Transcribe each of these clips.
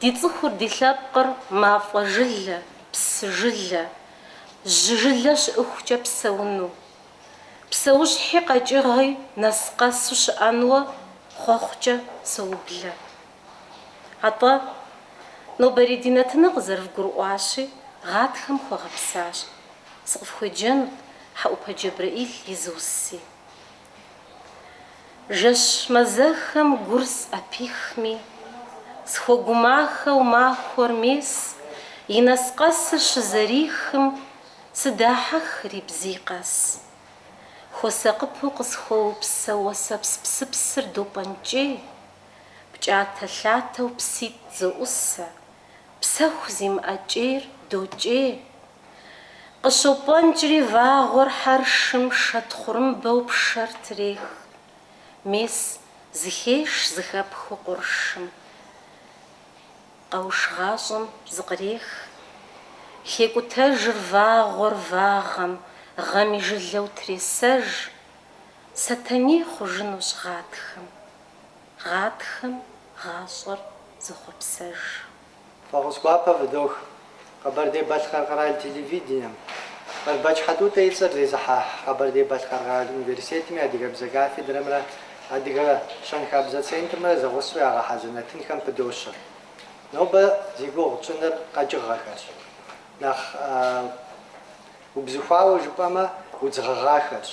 ди цӀыхур ди лъэпкъыр мафӀэ жылэ, псы жылэ, жьы жылэ щыӀыхукӀэ псэуну. Псэущхьи къэкӀыгъи нэс къэсу щыӀэнуэ хъуэхъукӀэ соублэ. АтӀэ нобэрей ди нэтыныр къызэрывгурыӀуащи, гъатхэм хуэгъэпсащ. Сыкъыфхуеджэнут Хьэӏупэ Джэбрэӏил изуси. Жэщ мэзэхэм гур сӀэпихми, схуэгумахэу махуэр мес, и нэс къэсыр щызэрихым сыдахьэхри бзий къэс. Хуэсакъыпэу къысхуэупсэ уэсэпс псыпсыр допӀэнкӀей, пкӀатэ-лъатэу пситӀ зоӀусэ, псэху зимыӀэкӀейр докӀей. КъыщопӀэнкӀри вагъуэр хьэршым шэтхъурымбэу пшэр трех, мес зыхеш зыхэпхыу къуршым. Къэуш гъащӀэм зыкърех, хекӀутэжыр вагъуэр вагъэм, гъэми жылэу тресэж, Сатэней хъужынущ гъатхэм, гъатхэм гъащӀэр зыхъуэпсэж. Фэгъускӏуапэ фыдох Къэбэрдей-Балъкъэр къэрал телевидением, Барбач Хьэтӏутэ и цӏэр зезыхьахь Къэбэрдей-Балъкъэр къэрал университетми адыгэбзэ кафедрэмрэ адыгэ щэнхабзэ центрымрэ зэгъусэу ягъэхьэзыр нэтынхэм пыдощэ. Нобэ зи гугъу тщӏыныр къэкӏыгъэхэрщ. Нэхъ убзыхуауэ жыпӏэмэ удзыгъэгъахэрщ.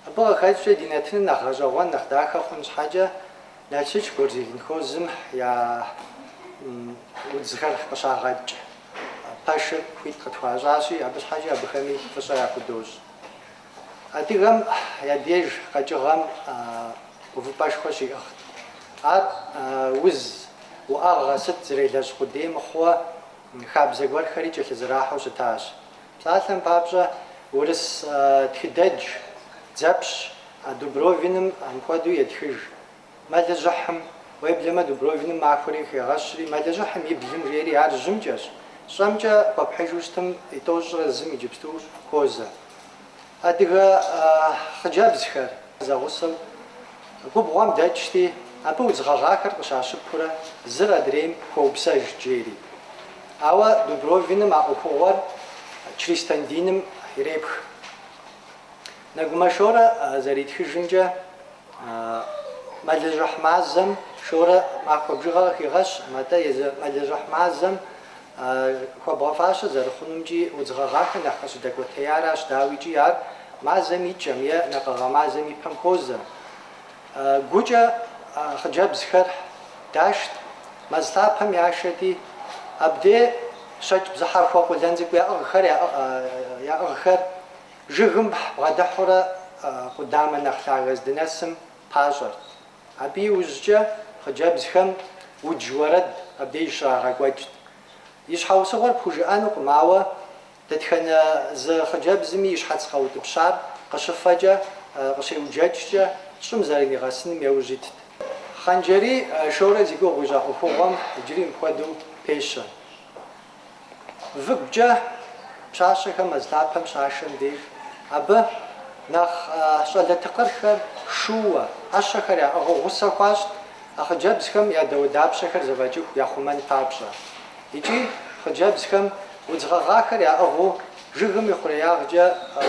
Абы къыхэкӏкӏэ ди нэтыныр нэхъ гъэщӏэгъуэн, нэхъ дахэ хъун щхьэкӏэ Налшыч Горзелинхозым я удзхэр къыщагъэкӏ. Пэшыр хуит къытхуащӏащи, абы щхьэкӏэ абыхэми фӏыщӏэ яхудощ. Адыгэм я деж къэкӏыгъэм увыпӏэшхуэ щиӏыгът. Ар уз уӏэгъэ сыт зэрелэжь къудей мыхъуэ хабзэ гуэрхэри кӏэлъызэрахьэу щытащ. Псалъэм папщӏэ урыс тхыдэдж, дзэпщ Дубровиным апхуэдэу етхыж. Мэлыжьыхьым уеблэмэ Дубровиным махуэри хегъэщри, мэлыжьыхьым и блым жери ар жьымкӏэщ. ЩӀэмкӀэ хуэпхьыжу щытым итӀощӀрэ зым иджыпсту хозэ. Адыгэ хъыджэбзхэр зэгъусэу губгъуэм дэкӀти, абы удзыгъэгъахэр къыщащыпурэ зыр адрейм хуэупсэж джери. Ауэ Дубровиным а Ӏуэхугъуэр Чристандиным ирепх. Нэгумэ Шорэ зэритхыжымкӀэ мэлыжьыхь мазэм Шорэ махуэ бжыгъэ хигъэщ, матӀэ езы мэлыжьыхь мазэм хуэбгъэфащэ зэрыхъунумкӀи удзыгъэгъахэр нэхъ къыщыдэкӀуэтеяращ, дауикӀи ар мазэм икӀэм е накъэгъэ мазэм ипэм хозэ. Гукӏэ хъыджэбзхэр дашт, мэзлъапэм яшэти, абдей щэкӀ бзыхьэхуэ къулэн цӀыкӀу яӀыгъхэр жыгым бгъэдыхьурэ къудамэ нэхъ лъагэз дынэсым пащӀэрт. Абы иужькӀэ хъыджэбзхэм удж уэрэд абдей щрагъэкӀуэкӀт. И щхьэусыгъуэр пхужыӀэнукъым, ауэ дэтхэнэ зы хъыджэбзми и щхьэц къэутӀыпщар къыщыфэкӀэ, къыщеуджэкӀкӀэ, щӀым зэрынигъэсыным еужь итт. Хъанджэри Шорэ зи гугъу ищӀа Ӏуэхугъуэм иджыри мыпхуэдэу пещэ. Выгукӏэ пщащэхэм мэзлъапэм щашэм деж, абы нэхъ щӀалэтыкъырхэр шууэ, Ӏэщэхэр яӀыгъыу гъусэ хуащӀт, а хъыджэбзхэм я дэудапщэхэр зэфӀэкӀыху яхъумэн папщӀэ. Икӏи хъыджэбзхэм удзыгъэгъахэр яӀыгъыу жыгым и хъуреягъкӏэ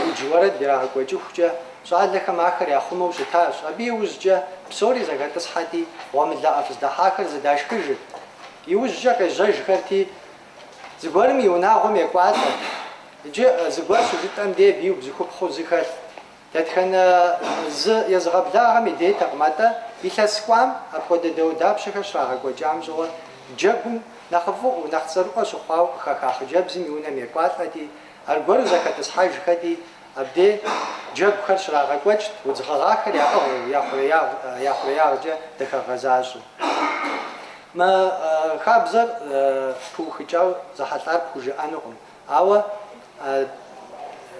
удж уэрэд ирагъэкӏуэкӏыхукӏэ щӏалэхэм ахэр яхъумэу щытащ. Абы иужькӏэ псори зэхэтӏысхьэти, гъуэмылэ ӏэфӏ здэхьахэр зэдашхыжырт. Иужькӏэ къежьэжхэрти, зыгуэрым и унагъуэм екӏуалӏэрт. Иджы зыгуэр щыжытӏэм де бийуэ бзыхупхъуу зыхэлъ. Дэтхэнэ зы езыгъэблагъэм и дейтэкъым, атӏэ илъэс кӏуам апхуэдэ дэудапщэхэр щрагъэкӏуэкӏам щӏыуэ джэгум нэхъыфӏыӏу, нэхъ цӏэрыӏуэ щыхъуауэ къыхэха хъыджэбзым и унэм екӏуалӏэти, аргуэру зэхэтӏысхьэжхэти, абдей джэгухэр щрагъэкӏуэкӏт, удзыгъэгъахэр яӏыгъыу, я хъуреягъкӏэ дэхэгъэзащӏэу. Мэ хабзэр пыухыкӏауэ зэхьэлӏар пхужыӏэнукъым, ауэ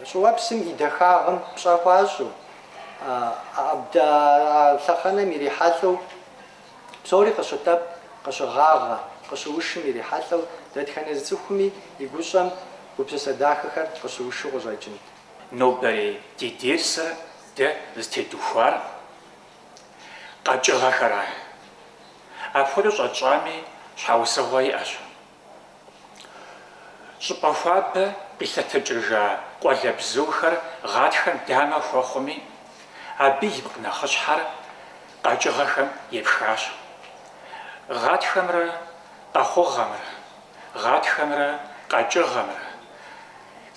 щӏыуэпсым и дахагъым пщӏэ хуащӏу, лъэхъэнэм ирихьэлӏэу, псори къыщытӏэпӏ, къыщыгъагъэ, къыщыушым ирихьэлӏэу, дэтхэнэ зы цӏыхуми и гущӏэм гупсысэ дахэхэр къыщыушу къыщӏэкӏынт. Нобэрей ди дерсэ дэ зытедухуар къэкӏыгъэхэращ. Апхуэдэу щӏэтщӏами, щхьэусыгъуэ иӏэщ. ЩӀыпӀэ хуабэ къилъэтэкӀыжа къуалэбзухэр гъатхэм дамэ хуэхъуми, абы ипкъ нэхъыщхьэр къэкӀыгъэхэм епшхащ. Гъатхэмрэ къэхъугъэмрэ, гъатхэмрэ къэкӀыгъэмрэ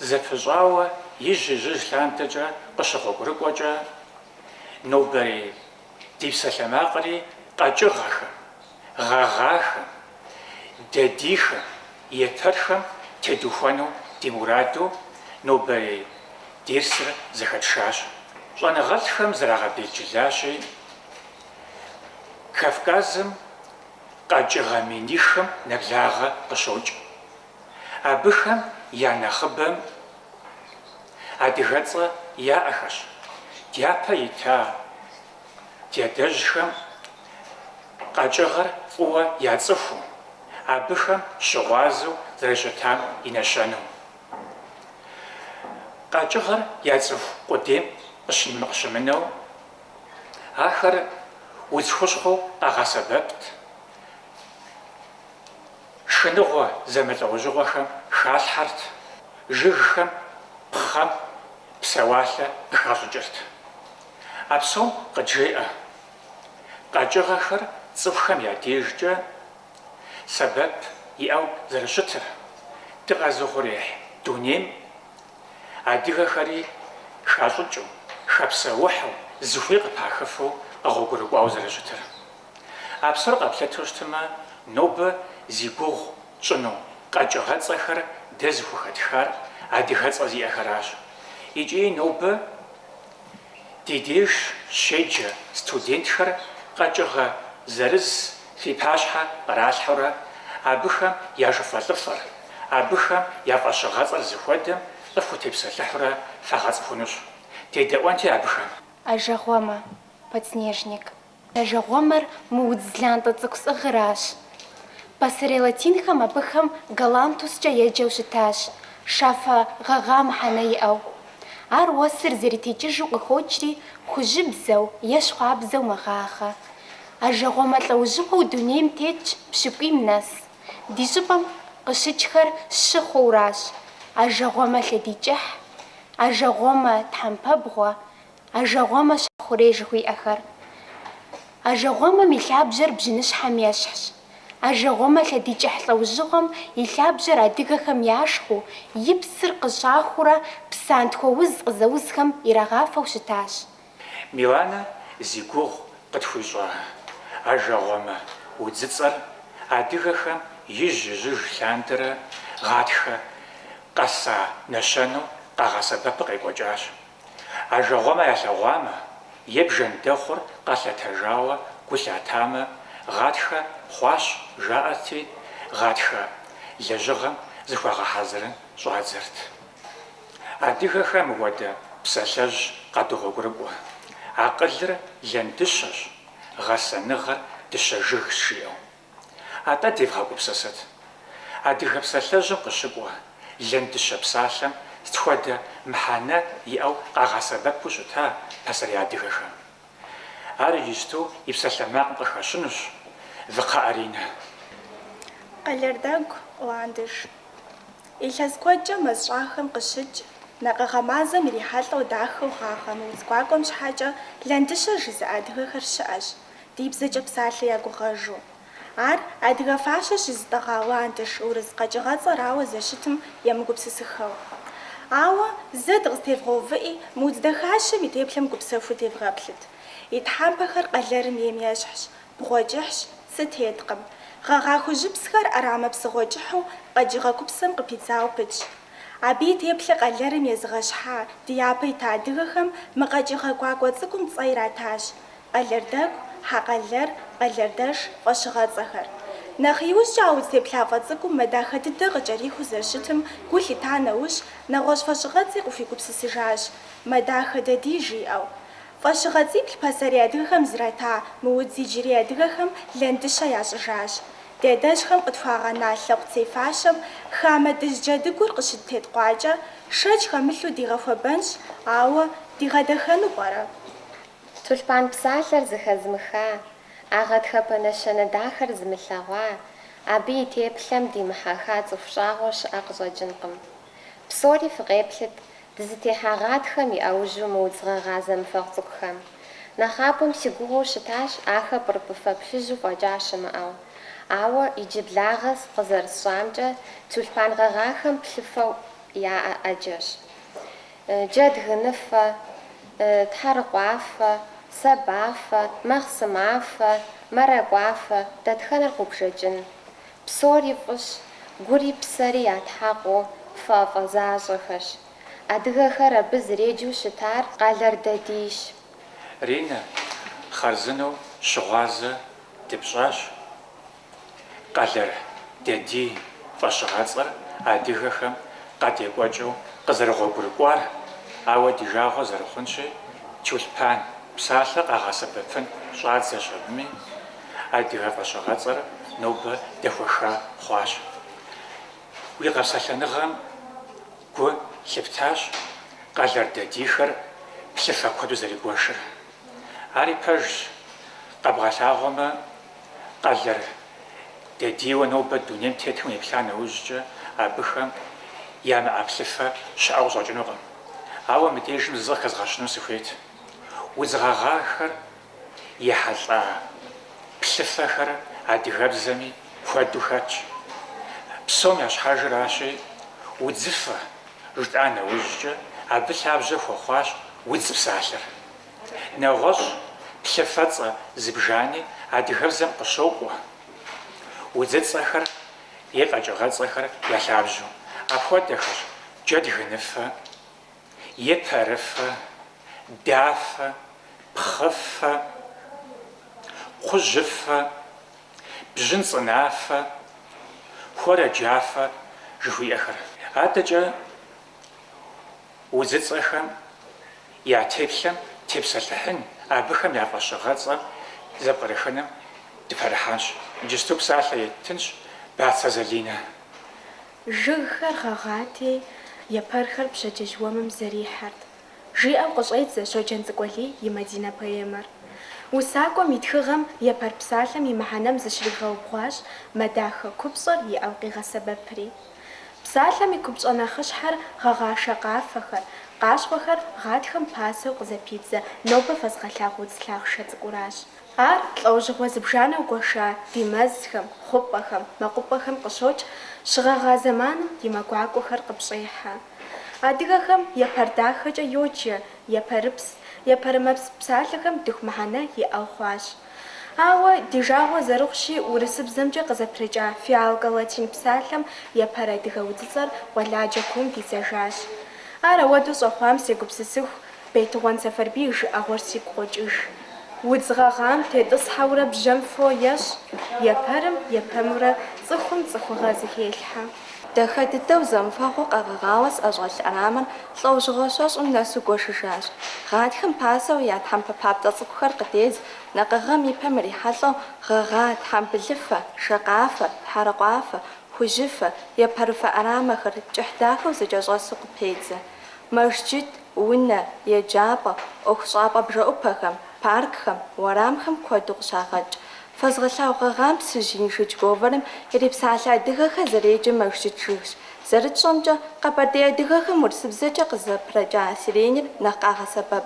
зэпыщӀауэ ижь лъантэкӀэ къыщыгъуэгурыкӀуэкӀэ, нобэрей ди псалъэмакъри къэкӀыгъэхэм, гъэгъахэм, дадийхэм, епэрхэм тедухуэну ди мураду нобэрей дерсыр зэхэтшащ. ЩӀэныгъэлӀхэм зрагъэбелджылащи, Кавказым къэкӀыгъэ минихым нэблагъэ къыщокӀ. Абыхэм я нэхъыбэм адыгэцӀэ яӀэхэщ. Дяпэ ита дядэжьхэм къэкӀыгъэр фӀыуэ яцӀыхуу, абыхэм щыгъуазэу зэрыщытам и нэщэнэу. КъэкӀыгъэр яцӀыху къудейм къыщымынэу, ахэр удз хущхъуэу къагъэсэбэпт, шхыныгъуэ зэмылӀэужьыгъуэхэм халъхьэрт, жыгхэм, пхъэм псэуалъэ къыхащӀыкӀырт. А псом къыджеӀэ, къэкӀыгъэхэр цӀыхухэм я дежкӀэ сэбэп иӀэу зэрыщытыр дыкъэзыгъуреихь дунейм адыгэхэри хащӀыкӀыу, хэпсэухьу, зыхуей къыпахыфу къэгъуэгурыкӀуауэ зэрыщытыр. А псор къэплъэту щытымэ, нобэ зи гугъу тщӀыну къэкӀыгъэцӀэхэр дэ зыхухэтхар адыгэцӀэ зиӀэхэращ. ИкӀи нобэ ди деж щеджэ студентхэр къэкӀыгъэ зырыз фи пащхьэ къралъхьэурэ, абыхэм я жыфӀэ-лӀыфӀыр, абыхэм я фӀэщыгъэцӀэр зыхуэдэм къыфхутепсэлъыхьурэ фагъэцӀыхунущ. ТедэӀуэнти абыхэм. Ажэгъуэмэ, подснежник. Ажэгъуэмэр мы удз лантӀэ цӀыкӀу сӀыгъыращ. Пасэрей латинхэм абыхэм галантускӀэ еджэу щытащ, шафэ гъэгъа мыхьэнэ иӀэу. Ар уэсыр зэритекӀыжу къыхокӀри, хужьыбзэу е щхъуабзэу мэгъагъэ. Ажэгъуэмэ лӀэужьыгъуэу дунейм тетщ пщыкӀуийм нэс. Ди щӀыпӀэм къыщыкӀхэр щы хъууращ. Ажэгъуэмэ лъэдикӀыхь, ажэгъуэмэ тхьэмпэбгъуэ, ажэгъуэмэ щхьэхъурей жыхуиӀэхэр. Ажэгъуэмэм и лъабжьэр бжьыныщхьэм ещхьщ. Ажэгъуэмэ лъэдикӀыхь лӀэужьыгъуэм и лъабжьэр адыгэхэм яшхыу, и псыр къыщӀахыурэ псантхуэ уз къызэузхэм ирагъафэу щытащ. Миланэ зи гугъу къытхуищӀа ажэгъуэмэ удзыцӀэр адыгэхэм ижь лъандэрэ гъатхэ къэса нэщэну къагъэсэбэпу къекӀуэкӀащ. Ажэгъуэмэ ялъэгъуамэ, е бжэндэхъур къэлъэтэжауэ гу лъатамэ, гъатхэ хъуащ жаӀэрти, гъатхэ лэжьыгъэм зыхуагъэхьэзырын щӀадзэрт. Адыгэхэм мыуэдэ псалъэжь къадогъуэгурыкӀуэ. Акъылыр лэндыщэщ, гъэсэныгъэр дыщэ жыгщ жиӀэу. АтӀэ девгъэгупсысыт. Адыгэ псалъэжьым къыщыкӀуэ лэндыщэ псалъэм стхуэдэ мыхьэнэ иӀэу къагъэсэбэпу щыта пасэрей адыгэхэм. Ар иджысту и псалъэмакъым къыхэщынущ выкъэӀэринэ. Къэлэрдэгу ландыш. Илъэс куэдкӀэ мэз щӀагъхэм къыщыкӀ, накъыгъэ мазэм ирихьэлӀэу дахэу гъагъэ мы удз гуакӀуэм щхьэкӀэ лэндыщэ жызы адыгэхэр щыӀэщ, ди бзэкӀэ псалъэ ягугъэжу. Ар адыгэ фащэ щызытӀэгъа ландыш урыс къэкӀыгъэцӀэрауэ зэщытым емыгупсысыхэу. Ауэ зэ дыкъызытевгъэувыӀи, мы удз дахащэм и теплъэм гупсэхуу тевгъэплъыт. И тхьэмпэхэр къэлэрым ейм ещхьщ, бгъуэкӀыхьщ, цы теткъым. Гъэгъа хужьыпсхэр Ӏэрамэ псыгъуэкӀыхьу къэкӀыгъэ гупсэм къыпидзауэ пытщ. Абы и теплъэ къэлэрым езыгъэщхьа ди япэ ита адыгэхэм мы къэкӀыгъэ гуакӀуэ цӀыкӀум цӀэ иратащ: къэлэрдэгу, хьэкъэлэр, къэлэрдэш, фӀэщыгъэцӀэхэр. Нэхъ иужькӀэ а удз теплъафӀэ цӀыкӀум мэдахэ дыдэ къыкӀэриху зэрыщытым гу лъита нэужь нэгъуэщӀ фӀэщыгъэцӀи къыхуигупсысыжащ, мэдахэ дади жиӀэу. ФӀэщыгъэцӀиплъ пасэрей адыгэхэм зрата мы удз иджырей адыгэхэм лэндыщэ ящӀыжащ. Дэдэжьхэм къытхуагъэна лъэпкъ цей фащэм хамэ дыжь джэдыгур къыщыттеткъуакӀэ шэч хэмылъу дигъэхуэбэнщ, ауэ дигъэдэхэну пӀэрэ? Тулъпан псалъэр зыхэзмыха, Ӏэгъэтхэпэ нэщэнэ дахэр зымылъэгъуа, Абы и теплъэм димыхьэха цӏыху щӏагъуэ щыӏэ къыщӏэкӏынкъым. Псори фыкъеплъыт дызытехьа гъатхэм и ӏэужьу мы удз гъэгъа зэмыфэгъу цӏыкӏухэм. Нэхъапэм си гугъэу щытащ ахэр пӏырыпӏыфэ плъыжьу фӏэкӏа щымыӏэу. Ауэ иджы благъэ къызэрысщӏамкӏэ, тюлъпан гъэгъахэм плъыфэу яӏэ ӏэджэщ. Джэд гыныфэ, тхьэрыкъуафэ, сэбафэ, махъсымафэ, мэракӏуафэ, дэтхэнэр къубжэкӏын. Псори фӏыщ, гури псэри ятхьэкъуу фэфӏэзащӏэхэщ. Адыгэхэр абы зыреджэу щытар къалэрдадийщ. Ринэ хъарзынэу щыгъуазэ дыпщӏащ. Къалэрдадий фӏэщыгъэцӏэр адыгэхэм къадекӏуэкӏыу къызэрыгъуэгурыкӏуар, ауэ ди жагъуэ зэрыхъунщи, тюлъпан псалъэ къагъэсэбэпын щӏадзэщ абыми, адыгэ фӏэщыгъэцӏэр нобэ дэхуэха хъуащ. Уи къэпсэлъэныгъэм гу лъыптащ къалэрдадийхэр плъыфэ куэду зэригуэшыр. Ари пэжщ къэбгъэлъагъуэмэ, къалэрдадийуэ нобэ дунейм тетым еплъа нэужькӏэ абыхэм ямыӏэ плъыфэ щыӏэу щӏэкӏынукъым. Ауэ мыбдежым зы хэзгъэщыну сыхуейт. Удзгъэгъахэр ехьэлӏа плъыфэхэр адыгэбзэми куэду хэтщ. Псом ящхьэжыращи, удзыфэ жытӏа нэужькӏэ абы лъабжьэ хуэхъуащ удз псалъэр. Нэгъуэщӏ плъыфэцӏэ зыбжани адыгэбзэм къыщокӏуэ. Удзыцӏэхэр е къэкӏыгъэцӏэхэр ялъабжьу. Апхуэдэхэщ джэд гыныфэ, епэрыфэ, дафэ, пхъыфэ, кхъужьыфэ, бжьын цӏынафэ, хуэрэджафэ жыхуиӏэхэр. Адэкӏэ удзыцӏэхэм я теплъэм тепсэлъыхьын, абыхэм я фӏэщыгъэцӏэм зэпкърыхыным дыпэрыхьэнщ. Иджысту псалъэ етынщ Бацэ Залинэ. Жыгхэр гъэгъати, епэрхэр пщэдджыжь уэмым зэрихьэрт. Жиӏэу къыщӏедзэ Щоджэн Цӏыкӏуэлий и Мадинэ поэмэр. Усакӏуэм и тхыгъэм епэр псалъэм и мыхьэнэм зыщригъэубгъуащ мэдахэ купщӏыр иӏэу къигъэсэбэпри. Псалъэм и купщӏэ нэхъыщхьэр гъэгъашэ къафэхэр, къащхъуэхэр гъатхэм пасэу къызэпидзэ нобэ фэзгъэлъагъу удз лъахъшэ цӏыкӏуращ. Ар лӏэужьыгъуэ зыбжанэу гуэша ди мэзхэм, хъупӏэхэм, мэкъупӏэхэм къыщокӏ, щыгъэгъа зэманым и мэгуакӏуэхэр къыпщӏехьэ. Адыгэхэм епэр дахэкӏэ йоджэ епэрыпс, епэрымэпс псалъэхэм дыху мыхьэнэ иӏэу хъуащ. Ауэ ди жагъуэ зэрыхъущи, урысыбзэмкӏэ къызэпрыкӏа фиалкэ-латин псалъэм епэр адыгэ удзыцӏэр къуэладжэ куум дидзэжащ. Ар ауэду щӏэхъуам сегупсысыху Бейтыгъуэн Сэфарбий жыӏэгъуэр сигу къокӏыж. Удз гъэгъам тетӏысхьэурэ бжьэм фо ещӏ, епэрым епэмурэ цӏыхум цӏыхугъэ зыхелъхьэ. Дахэ дыдэу зэмыфэгъуу къэгъэгъауэ сӏэщӏэлъ ӏэрамэр лӏэужьыгъуэ щэщӏым нэсу гуэшыжащ. Гъатхэм пасэу я тхьэмпэ папцӏэ цӏыкӏухэр къыдедз, накъыгъэм и пэм ирихьэлӏэу гъэгъа, тхьэмбылыфэ, шакъафэ, тхьэрыкъуафэ, хужьыфэ, епэрыфэ ӏэрамэхэр кӏыхь дахэу зыкӏэщӏэсу къыпедзэ. Мэжджыт, унэ, еджапӏэ, ӏуэхущӏапӏэ бжэӏупэхэм, паркхэм, уэрамхэм куэду къыщагъэкӏ. Фэзгъэлъагъу гъэгъам псыжь иншыч гуовэрым ирипсалъэ адыгэхэр зэреджэ мэжджыт жыгщ. Зэрытщӏэмкӏэ, къэбэрдей адыгэхэм урысыбзэкӏэ къызэпрэкӏа сиреньыр нэхъ къагъэсэбэп.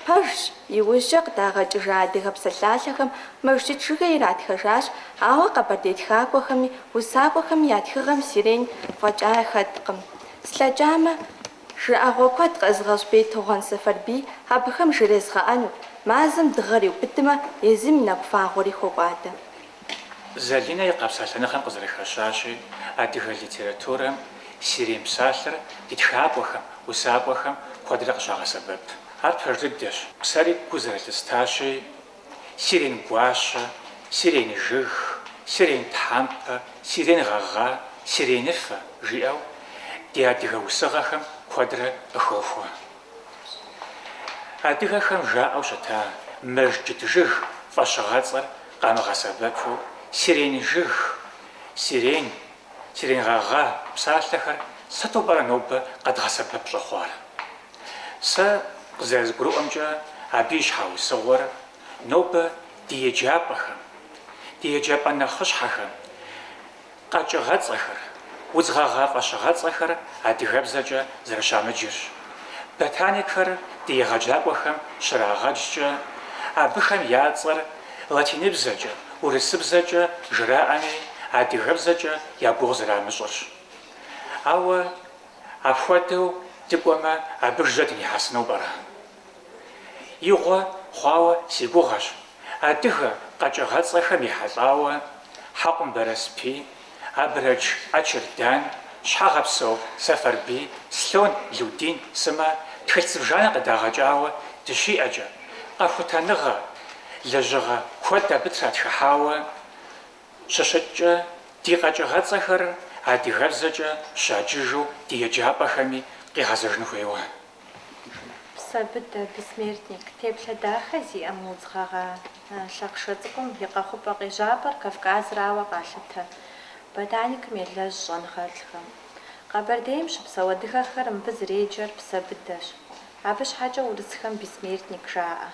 Пэжщ, иужькӏэ къыдагъэкӏыжа адыгэ псалъалъэхэм мэжджыт жыгыр иратхэжащ, ауэ къэбэрдей тхакӏуэхэми усакӏуэхэми я тхыгъэм сирень фӏэкӏа яхэткъым. Слъэкӏамэ, жыӏэгъуэ куэд къэзгъэщӏ Бейтыгъуэн Сэфарбий абыхэм жырезгъэӏэну, мазэм дыгъэр иубыдмэ, езым и нэгу фагъуэри хуокӏуадэ. Залинэ и къэпсэлъэныгъэм къызэрыхэщащи, адыгэ литературэм сирень псалъэр ди тхакӏуэхэм, усакӏуэхэм куэдрэ къыщагъэсэбэп. Ар пэж дыдэщ. Псэри гу зэрылъыстащи, сирень гуащэ, сирень жыг, сирень тхьэмпэ, сирень гъэгъа, сиреныфэ жиӏэу ди адыгэ усыгъэхэм куэдрэ къыхуохуэ. Адыгэхэм жаӏэу щыта мэжджыт жыг фӏэщыгъэцӏэр къамыгъэсэбэпу сирень жыг, сирень гъэгъа псалъэхэр сыту пӏэрэ нобэ къэдгъэсэбэп щӏыхъуар. Сэ къызэрызгурыӏуэмкӏэ абы и щхьэусыгъуэр нобэ ди еджапӏэхэм, ди еджапӏэ нэхъыщхьэхэм къэкӏыгъэцӏэхэр, удзгъэгъа фӏэщыгъэцӏэхэр адыгэбзэкӏэ зэрыщамыджырщ. Ботаникхэр ди егъэджакӏуэхэм щрагъэкӏкӏэ, абыхэм я цӏэр латиныбзэкӏэ, урысыбзэкӏэ жраӏэми, адыгэбзэкӏэ я гугъу зэрамыщӏырщ. Ауэ апхуэдэу дыкӏуэмэ, абы жьэ дынихьэсынур пӏэрэ? Игъуэ хъуауэ си гугъэщ. Адыгэ къэкӏыгъэцӏэхэм ихьэлӏауэ Хьэкъум Бэрэспи, Абрэдж Ӏэчырдан, Щхьэгъэпсэу Сэфарбий, Слъон Лудин сымэ тхылъ цӏывжанэ къыдагъэкӏауэ дыщиӏэкӏэ, къэхутэныгъэ, лэжьыгъэ куэд абы тратхыхьауэ щыщыткӏэ ди къэкӏыгъэцӏэхэр адыгэбзэкӏэ щаджыжу ди еджапӏэхэми къигъэзэжын хуейуэ. Псэбыдэ, бессмертник, теплъэ дахэ зиӏэм удзгъэгъа лъахъшэ цӏыкӏум и къэхъупӏэ къежьапӏэр Кавказрауэ къалъытэ. Ботаникым елэжь щӏэныгъэлӏхэм. Къэбэрдейм щыпсэу адыгэхэр мыбы зыреджэр псэбыдэщ. Абы щхьэкӏэ урысхэм бессмертник жаӏэ.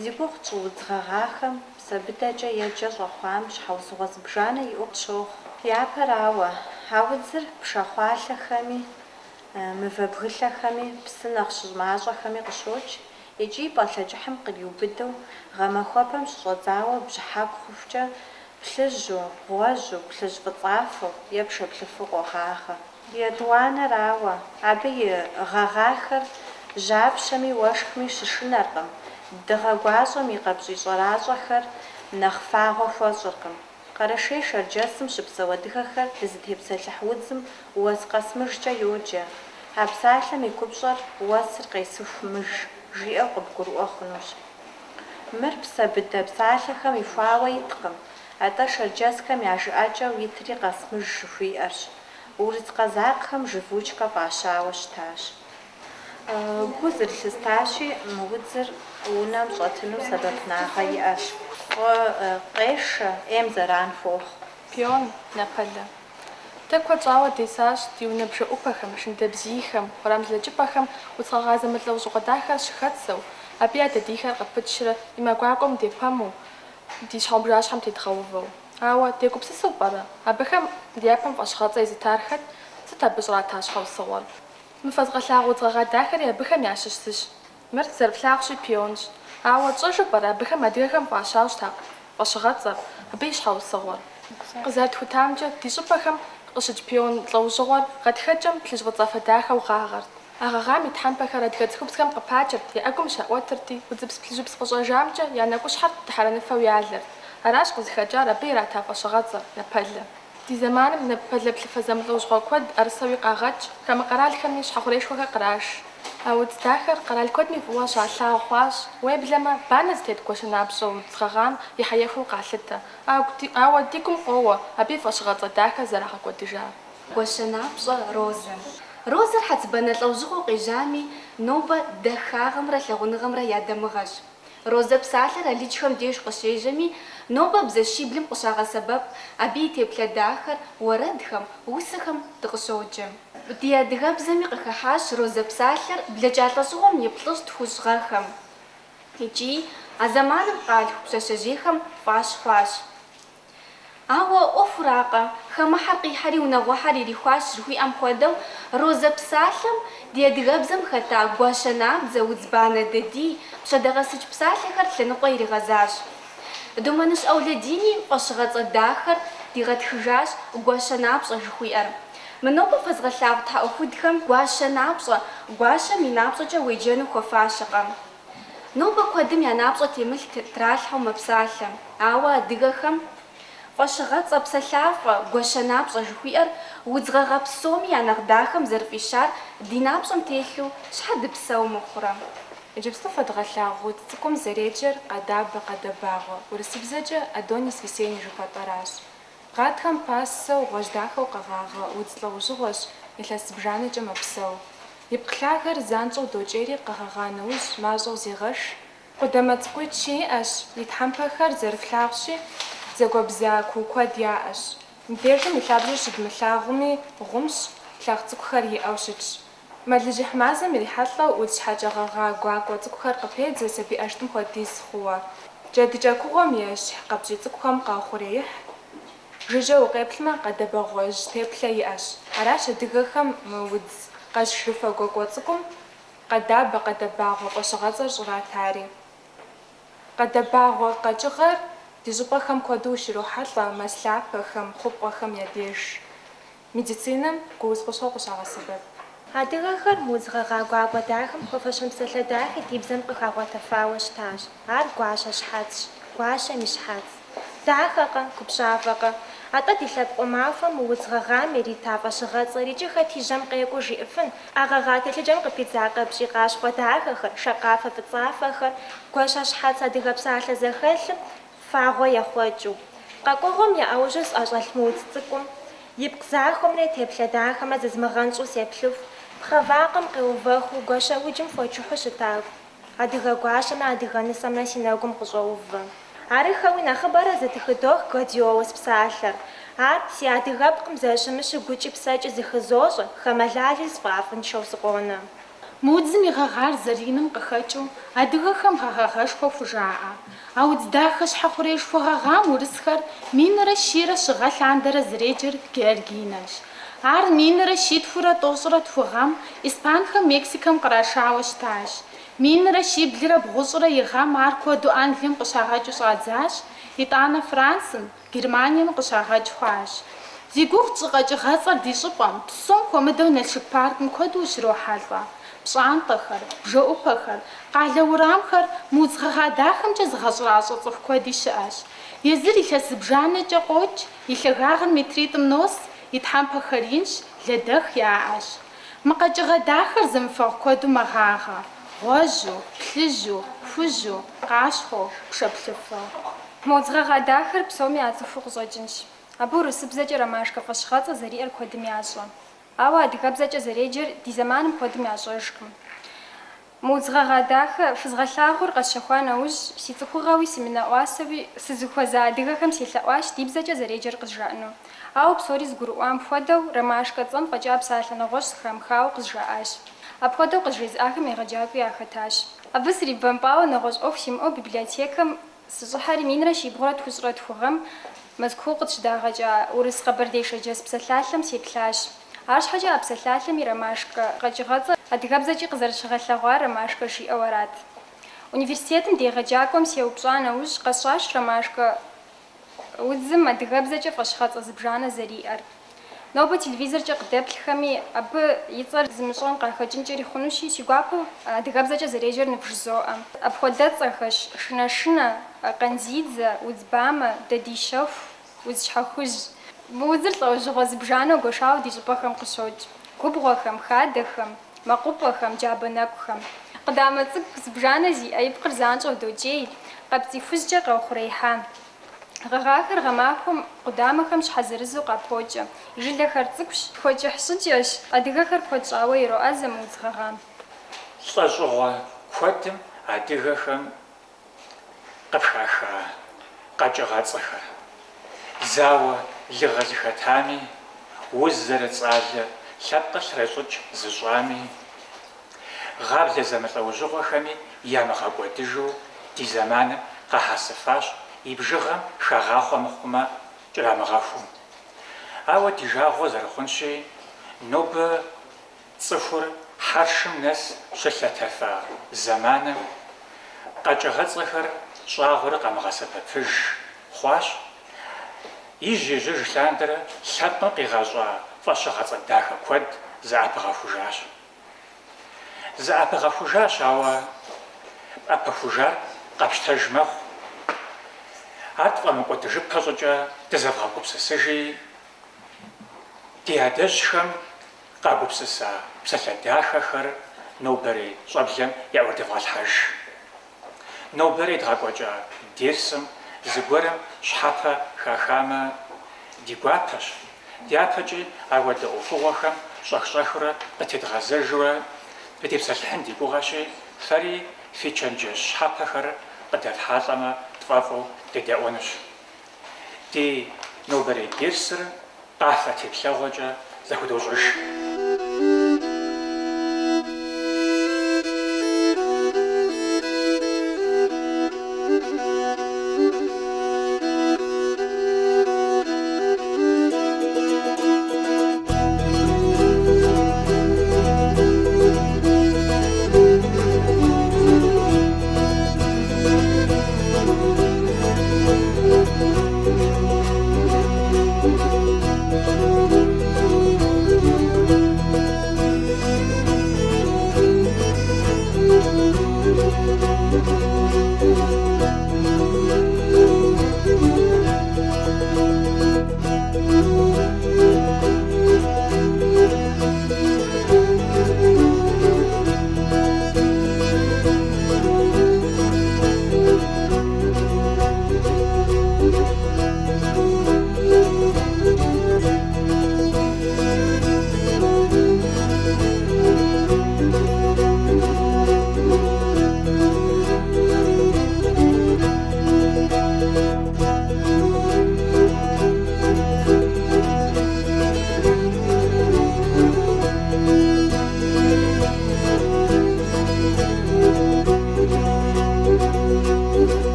Зи гугъу тщӏы удзгъэгъахэм псэбыдэкӏэ еджэ щӏэхъуам щхьэусыгъуэ зыбжанэ иӏэу къыщохъу. Япэрауэ, а удзыр пшахъуалъэхэми, мывэ бгылъэхэми, псы нэхъ щымащӏэхэми къыщоч, икӏи пӏэлъэкӏыхьым къриубыдэу гъэмахуэпэм щыщӏэдзауэ бжьыхьэку хъухукӏэ плъыжьу, гъуэжьу, плъыжь фӏыцӏафэу е пшэплъыфу къогъагъэ. Етӏуанэрауэ, абы и гъэгъахэр жьапщэми уэшхми щышынэркъым, дыгъэ гуащӏэм и къапщӏищӏэращӏэхэр нэхъ фагъуэ хуэщӏыркъым. Къэрэшей шэрджэсым щыпсэу адыгэхэр дызытепсэлъыхь удзым уэс къэсмыжкӏэ йоджэ. А псалъэм и купщӏэр «уэсыр къесыху мыж» жиӏэу къыбгурыӏуэ хъунущ. Мыр псэбыдэ псалъэхэм ихуауэ иткъым, атӏэ шэрджэсхэм я жыӏэкӏэу итри «къэсмыж» жыхуиӏэрщ. Урыс къэзакъхэм «живучкэ» фӏащауэ щытащ. Гу зэрылъыстащи, мы удзыр унэм щӏэтыну сэбэпынагъэ иӏэщ. Фӏы къешэ, ӏейм зэран хуохъу. Пион напэлэ. Тэ куэд щӏауэ десащ ди унэ бжэӏупэхэм, шындэбзийхэм, уэрам зэлэкӏыпӏэхэм удзгъэгъа зэмылӏэужьыгъуэ дахэр щыхэтсэу, абы я дэдийхэр къыпытщрэ и мэгуакӏуэм депэму, ди щхьэгъубжащхьэм тедгъэувэу. Ауэ дегупсысэу пӏэрэ? Абыхэм ди япэм фӏэщыгъэцӏэ езытар хэт? Сыт абы щӏрата щхьэусыгъуэр? Мы фэзгъэлъагъу удзгъэгъа дахэри абыхэм ящыщщ. Мыр зэрыфлъагъущи пионщ. Ауэ тщӏэжу пӏэрэ абыхэм адыгэхэм фӏащащ фӏэщыгъэцӏэр, абы и щхьэусыгъуэр? Къызэрытхутамкӏэ, ди щӏыпӏэхэм къыщыкӏ пион лӏэужьыгъуэр гъатхэкӏэм плъыжь фӏыцӏэфэ дахэу гъагъэрт. А гъэгъам и тхьэмпэхэр адыгэ цӏыхубзхэм къыпакӏэрт, я ӏэгум щаӏуэтырти, удзыпс плъыжьыпс къыщӏэжамкӏэ я нэкӏущхьэр дыхьэрыныфэу ялэрт. Аращ къызыхэкӏар абы ирата фӏэщыгъэцӏэр, напэлэ. Ди зэманым напэлэ плъыфэ зэмылӏэужьыгъуэ куэд ӏэрысэуи къагъэкӏ, хамэ къэралхэми щхьэхъурейшхуэхэр къраш. А удз дахэр къэрал куэдми фӏыуэ щалъагъу хъуащ. Уеблэмэ, банэ зытет гуэшэнапщӏэ удзгъэгъам и хьеефэу къалъытэ. Ауэ ди гум къоуэ абы и фӏэщыгъэцӏэ дахэр зэрагъэкӏуэдыжар. Гуэшэнапщӏэ розэ. Розэр хьэцыбанэ лӏэужьыгъуэу къежьами, нобэ дахагъымрэ лъагъуныгъэмрэ я дамыгъэщ. Розэ псалъэр алыджхэм деж къыщежьэми, нобэ бзэщиблым къыщагъэсэбэп, абы и теплъэ дахэр уэрэдхэм, усэхэм дыкъыщоджэ. Ди адыгэбзэми къыхыхьащ розэ псалъэр блэкӏа лӏэщӏыгъуэм и плӏыщӏ тхущӏгъэхэм. Икӏи а зэманым къалъху пшъэшъэжъейхэм фӏащ хъуащ. Ауэ ӏуэхуракъэ, хэмыхьэр къихьэри унэгъуэхьэр ирихуащ жыхуиӏэм хуэдэу, розэ псалъэм ди адыгэбзэм хэта гуащэнабдзэ, удзбанэ дэдий, пщэдэгъэсыкӏ псалъэхэр лъэныкъуэ иригъэзащ. Домэныщӏ Ӏэулэдини фӏэщыгъэцӏэ дахэр дигъэтхыжащ гуащэнапщӏэ жыхуиӏэр. Мы нобэ фэзгъэлъагъу тхьэӏухудхэм гуащэнапщӏэ, гуащэм и напщӏэкӏэ уеджэну хуэфащэкъэ. Нобэ куэдым я напщӏэ темылъ тралъхьэу мэпсалъэ, ауэ адыгэхэм фӏэщыгъэцӏэ, псэлъафӏэ, гуащэнапщӏэ жыхуиӏэр удзгъэгъа псоми я нэхъ дахэм зэрыфӏищар ди напщӏэм телъу щхьэ дыпсэу мыхъурэ? Иджыпсту фэдгъэлъагъу удз цӏыкӏум зэреджэр къадабэ къэдэбагъуэ, урысыбзэкӏэ Адонис Весенний жыхуэтӏэращ. Гъатхэм пасэу гъуэжь дахэу къэгъагъэ удз лӏэужьыгъуэщ, илъэс зыбжанэкӏэ мэпсэу. Ипкъ-лъагэр занщӏэу докӏери къэгъэгъа нэужь мащӏэу зегъэш. Къудамэ цӏыкӏуитӏ щиӏэщ, и тхьэмпэхэр зэрыфлъагъущи, зэгуэбза куу куэд яӏэщ. Мыбдежым и лъабжьэр щыдмылъагъуми гъумщ, лъагъу цӏыкӏухэр иӏэу щытщ. Мэлыжьыхь мазэм ирихьэлӏэу удз щхьэкӏэ гъэгъа гуакӏуэ цӏыкӏухэр къыпедзэ сабий ӏэштӏым хуэдиз хъууэ. Джэдыкӏэ кугъуэм ещхь къапщӏий цӏыкӏухэм къаухъуреихь. Жыжьэ укъеплъмэ къэдэбэгъуэжь теплъэ иӏэщ. Аращ адыгэхэм мы удз къэсшыфэ гуакӏуэ цӏыкӏум къэдабэ къэдэбагъуэ фӏэщыгъэцӏэр щӏратари. Къэдэбагъуэ къэкӏыгъэр ди щӏыпӏэхэм куэду щрохьэлӏэ мэз лъапэхэм, хъупӏэхэм я деж. Медицинэм гуузгъущэу къыщагъэсэбэп. Адыгэхэр музгъэгъа гуакӏуэ дахэм хуэфэщынпсалъэ дахи ди бзэм къыхагъуэтэфауэ щытащ. Ар гуащэ щхьэцщ, гуащэм и щхьэц. Дахэкъэ, гупщафӏэкъэ. АтӀэ ди лъэпкъ мафӀэм мы удз-гъэгъам ирита фӀэщыгъэцӀэр икӀи хэти жьэм къекӀуу жиӀэфын. Ӏэгъэгъа телъыджэм къыпидзакъэ пщӀий къащхъуэ дахэхэр, шакъафэ фӀыцӀафэхэр, гуащэ щхьэц адыгэ псалъэ зэхэлъым фагъуэ ехъуэкӀыу. КъэкӀуэгъуэм яӀэужьу сӀэщӀэлъ мы удз цӀыкӀум ипкъ захуэмрэ теплъэ дахэмрэ зэзмыгъэнщӀу сеплъыф, пхъэ-вакъэм къеувэхуу гуащэуджым фочыхьу щытакъу. Адыгэ гуащэмрэ адыгэ нысэмрэ си нэгум къыщӀоувэ. Арыхэуи нэхъыбэрэ зэтыхыдох гладиолус псалъэр. Ар си адыгэпкъым зэщымыщу гукӀи псэкӀи зыхызощӀэ, хэмэлали сфӀафӀыншэу сыкъонэ. Мы удзым и гъэгъар зэриным къыхэкӀыу адыгэхэм гъэгъэгъэшхуэ хужаӀэ. А удз дахэ щхьэ хъурейшхуэ гъэгъам урысхэр минрэ щийрэ щыгъэ лъандэрэ зыреджэр георгинэщ. Ар минрэ щитхурэ тӀощӀрэ тху гъэм Испанхэм, Мексикэм кърашауэ щытащ. Минрэ щиблрэ бгъущӀрэ и гъэм ар куэду Англием къыщагъэкӀыу щӀадзащ, итӀанэ Францым, Германием къыщагъэкӀ хъуащ. Зи гугъу щӀыкъэкӀыгъэцӀэр ди щӀыпӀэм псом хуэмыдэу Налшык паркым куэду щрохьэлӀэ. Пщӏантӏэхэр, бжэӏупэхэр, къалэ уэрамхэр мы удз-гъэгъа дахэмкӀэ зыгъэщӀращӀэ цӀыху куэди щыӀэщ. Езыр илъэс зыбжанэкӀэ къокӀ, и лъагагъыр метритӀым нос, и тхьэмпэхэр инщ, лэдэх яӀэщ. Мы къэкӀыгъэ дахэр зэмыфэгъу куэду мэгъагъэ: гъуэжьу, плъыжьу, хужьу, къащхъуэу, пшэплъыфэу. Мы удз-гъэгъа дахэр псоми ацӀыхуу къыщӀэкӀынщ. Абы урысыбзэкӀэ ромашкэ фӀэщыгъэцӀэ зэриӀэр куэдым ящӀэ. Ауэ адыгэбзэкӀэ зэреджэр ди зэманым куэдым ящӀэжкъым. Мы удз-гъэгъа дахэ фызгъэлъагъуэр къэсщэхуа нэужь, си цӀыхугъэуи сымынэӀуасэуи сызыхуэза адыгэхэм селъэӀуащ ди бзэкӀэ зэреджэр къызжаӀэну. Ауэ псори згурыӀуам хуэдэу ромашкэ цӀэм фӀэкӀа псалъэ нэгъуэщӀ зыхрамыхауэ къызжаӀащ. Апхуэдэу къызжезыӀахэм егъэджакӀуи яхэтащ. Абы срибэмпӀауэ нэгъуэщӀ Ӏуэху симыӀэу библиотекэм сыщӀыхьэри минрэ щибгъурэ тхущӀрэ тхугъэм Мэзкуу къытщыдагъэкӀа урыс къэбэрдей шэджэс псалъалъэм сеплъащ. Ар щхьэкӀэ а псалъалъэм и ромашкэ къэкӀыгъэцӀэр адыгэбзэкӀи къызэрыщыгъэлъэгъуар ромашкэ жиӀэу арат. Университетым дегъэджакӀуэм сеупщӀа нэужь къэсщӀащ ромашкэ удзым адыгэбзэкӀэ фӀэщыгъэцӀэ зыбжанэ зэриӀэр. Нобэ телевизоркӀэ къыдэплъхэми, абы и цӀэр зымыщӀэм къахэкӀынкӀэри хъунущи, си гуапэу адыгэбзэкӀэ зэреджэр ныфжызоӀэ. Апхуэдэ цӀэхэщ: шынэшынэ, къандзидзэ, удзбамэ, дадищэху, удзщхьэхужь. Мы удзыр лӀэужьыгъуэ зыбжанэу гуашауэ ди щӀыпӀэхэм къыщокӀ: губгъуэхэм, хадэхэм, мэкъупӀэхэм, джабэнэкухэм. Къыдамэ цӀыкӀу зыбжанэ зиӀэ ипкъыр занщӀэу докӀей, къэпцӀихужькӀэ къеухъуреихьа. Гъэгъахэр гъэмахуэм къудамэхэм щхьэзырызу къапокӀэ. И жылэхэр цӀыкӀущ, тхуэкӀыхь щӀыкӀэщ. Адыгэхэр куэд щӀауэ ироӀэзэ мы удз-гъэгъам. ЛӀэщӀыгъуэ куэдым адыгэхэм къыпхаха къэкӀыгъэцӀэхэр. Зауэ лыгъэ зыхэтами, уз зэрыцӀалэ лъэпкъыр лърещӀыкӀ зыщӀами, гъаблэ зэмылӀэужьыгъуэхэми ямыгъэкӀуэдыжу ди зэманым къэхьэсыфащ и бжыгъэм хэгъахъуэ мыхъумэ кӀрамыгъэхуу. Ауэ ди жагъуэ зэрыхъунщи, нобэ цӀыхур хьэршым нэс щылъэтэфа зэманым къэкӀыгъэцӀэхэр щӀагъуэрэ къэмыгъэсэбэпыж хъуащ. Ижь-ижьыж лъандэрэ лъэпкъым къигъэщӀа фӀэщыгъэцӀэ дахэ куэд зэӀэпыгъэхужащ. ЗэӀэпыгъэхужащ, ауэ Ӏэпэхужар къэпщтэж мэхъу. Ар тфӀэмыкӀуэдыжыпэ щӀыкӀэ дызэвгъэгупсысыжи, ди адэжьхэм къагупсыса псалъэ дахэхэр нобэрей щӀэблэм яӀуэдывгъэлъхьэж. Нобэрей дгъэкӀуэкӀа дерсым зыгуэрым щхьэпэ хахамэ ди гуапэщ. Ди япэкӀи ауэдэ Ӏуэхугъуэхэм щӀэх-щӀэхыурэ къытедгъэзэжурэ къытепсэлъыхьын ди гугъэщи, фэри фи чэнджэщ щхьэпэхэр къыдэфхьалӀэмэ тфӀэфӀу дедэӀуэнущ. Ди нобэрей дерсыр къафэ теплъэгъуэкӀэ зэхудощӀыж.